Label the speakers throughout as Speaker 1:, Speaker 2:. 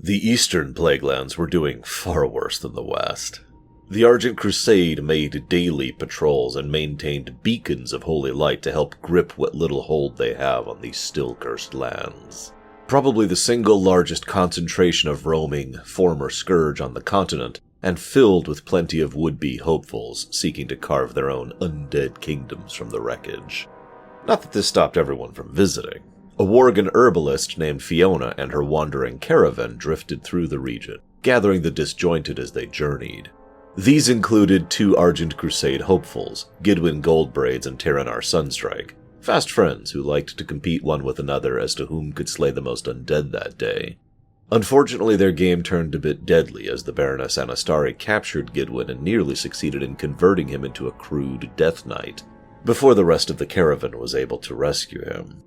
Speaker 1: The Eastern Plaguelands were doing far worse than the West. The Argent Crusade made daily patrols and maintained beacons of holy light to help grip what little hold they have on these still-cursed lands. Probably the single largest concentration of roaming former scourge on the continent, and filled with plenty of would-be hopefuls seeking to carve their own undead kingdoms from the wreckage. Not that this stopped everyone from visiting. A Worgen herbalist named Fiona and her wandering caravan drifted through the region, gathering the disjointed as they journeyed. These included 2 Argent Crusade hopefuls, Gidwin Goldbraids and Terranar Sunstrike, fast friends who liked to compete one with another as to whom could slay the most undead that day. Unfortunately, their game turned a bit deadly as the Baroness Anastari captured Gidwin and nearly succeeded in converting him into a crude Death Knight, before the rest of the caravan was able to rescue him.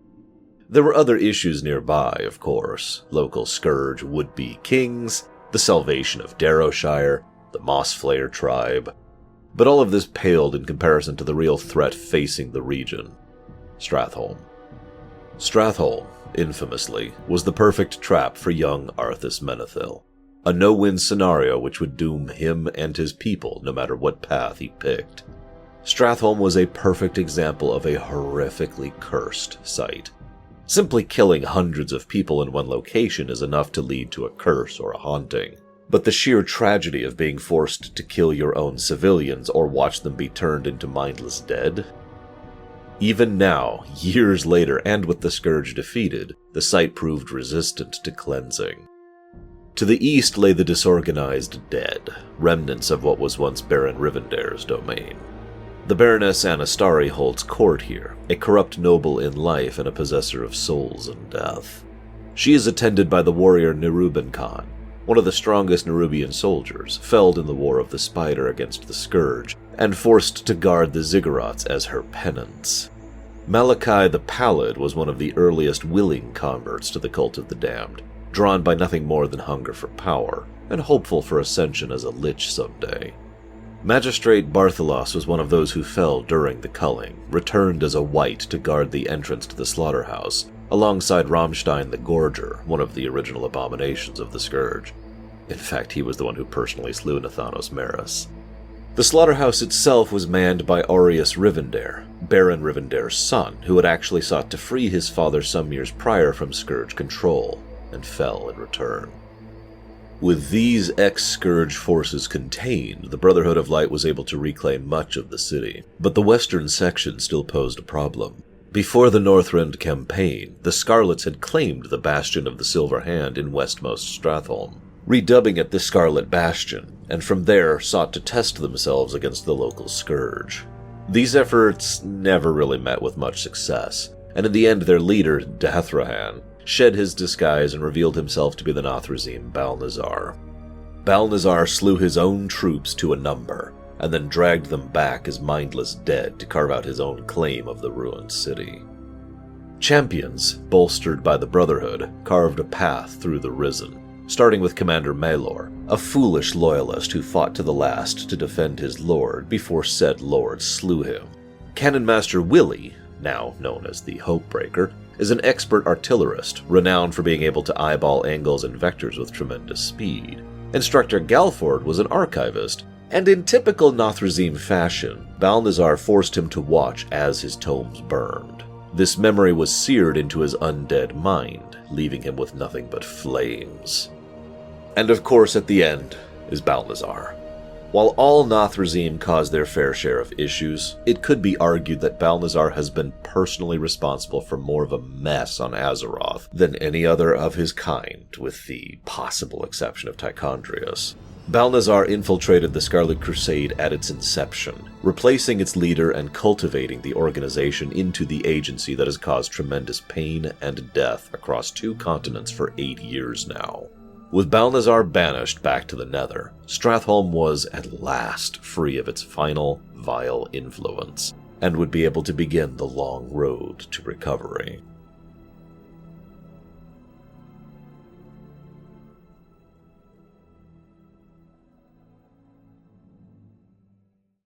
Speaker 1: There were other issues nearby, of course. Local scourge would-be kings, the salvation of Darrowshire, the Mossflayer tribe. But all of this paled in comparison to the real threat facing the region. Stratholme. Stratholme, infamously, was the perfect trap for young Arthas Menethil. A no-win scenario which would doom him and his people no matter what path he picked. Stratholme was a perfect example of a horrifically cursed site. Simply killing hundreds of people in one location is enough to lead to a curse or a haunting. But the sheer tragedy of being forced to kill your own civilians or watch them be turned into mindless dead? Even now, years later, and with the Scourge defeated, the site proved resistant to cleansing. To the east lay the disorganized dead, remnants of what was once Baron Rivendare's domain. The Baroness Anastari holds court here, a corrupt noble in life and a possessor of souls in death. She is attended by the warrior Neruben Khan, one of the strongest Nerubian soldiers, felled in the War of the Spider against the Scourge, and forced to guard the Ziggurats as her penance. Malachi the Pallid was one of the earliest willing converts to the Cult of the Damned, drawn by nothing more than hunger for power, and hopeful for ascension as a lich someday. Magistrate Bartholos was one of those who fell during the culling, returned as a wight to guard the entrance to the slaughterhouse, alongside Rammstein the Gorger, one of the original abominations of the Scourge. In fact, he was the one who personally slew Nathanos Maris. The slaughterhouse itself was manned by Aureus Rivendare, Baron Rivendare's son, who had actually sought to free his father some years prior from Scourge control, and fell in return. With these ex-Scourge forces contained, the Brotherhood of Light was able to reclaim much of the city, but the western section still posed a problem. Before the Northrend campaign, the Scarlets had claimed the Bastion of the Silver Hand in westmost Stratholme, redubbing it the Scarlet Bastion, and from there sought to test themselves against the local Scourge. These efforts never really met with much success, and in the end their leader, Dathrahan, shed his disguise and revealed himself to be the Nathrazim Balnazar. Balnazar slew his own troops to a number, and then dragged them back as mindless dead to carve out his own claim of the ruined city. Champions, bolstered by the Brotherhood, carved a path through the Risen, starting with Commander Maelor, a foolish loyalist who fought to the last to defend his lord before said lord slew him. Cannon Master Willie, now known as the Hopebreaker, is an expert artillerist, renowned for being able to eyeball angles and vectors with tremendous speed. Instructor Galford was an archivist, and in typical Nathrazim fashion, Balnazar forced him to watch as his tomes burned. This memory was seared into his undead mind, leaving him with nothing but flames. And of course, at the end, is Balnazar. While all Nathrazim caused their fair share of issues, it could be argued that Balnazar has been personally responsible for more of a mess on Azeroth than any other of his kind, with the possible exception of Tichondrius. Balnazar infiltrated the Scarlet Crusade at its inception, replacing its leader and cultivating the organization into the agency that has caused tremendous pain and death across 2 continents for 8 years now. With Balnazar banished back to the Nether, Stratholme was at last free of its final, vile influence, and would be able to begin the long road to recovery.